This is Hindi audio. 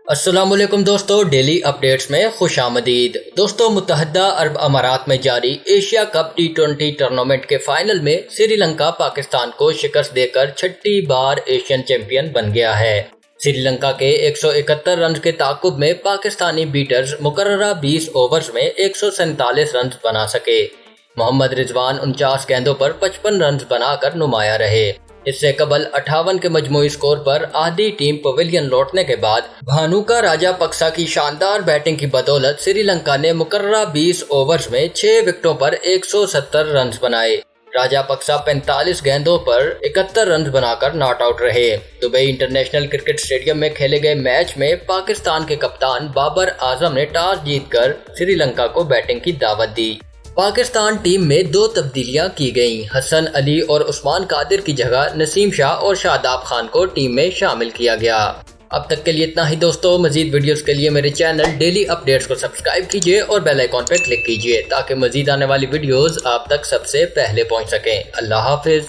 अस्सलामुअलैकुम दोस्तों, डेली अपडेट्स में खुशामदीद। दोस्तों, मुत्तहदा अरब अमारात में जारी एशिया कप T20 टूर्नामेंट के फाइनल में श्रीलंका पाकिस्तान को शिकस्त देकर छठी बार एशियन चैंपियन बन गया है। श्रीलंका के 171 रन के ताकुब में पाकिस्तानी बीटर्स मुकर्ररा 20 ओवर्स में 147 रन बना सके। मोहम्मद रिजवान 49 गेंदों पर 55 रन बनाकर नुमाया रहे। इससे कबल 58 के मजमूई स्कोर पर आधी टीम पवेलियन लौटने के बाद भानुका राजापक्सा की शानदार बैटिंग की बदौलत श्रीलंका ने मुकर्ररा 20 ओवर्स में 6 विकेटों पर 170 रन बनाए। राजापक्सा 45 गेंदों पर 71 रन बनाकर नॉट आउट रहे। दुबई इंटरनेशनल क्रिकेट स्टेडियम में खेले गए मैच में पाकिस्तान के कप्तान बाबर आजम ने टॉस जीतकर श्रीलंका को बैटिंग की दावत दी। पाकिस्तान टीम में 2 तब्दीलियां की गईं। हसन अली और उस्मान कादिर की जगह नसीम शाह और शादाब खान को टीम में शामिल किया गया। अब तक के लिए इतना ही दोस्तों। मजीद वीडियोस के लिए मेरे चैनल डेली अपडेट्स को सब्सक्राइब कीजिए और बेल आइकॉन पर क्लिक कीजिए ताकि मजीद आने वाली वीडियोस आप तक सबसे पहले पहुंच सकें। अल्लाह हाफिज।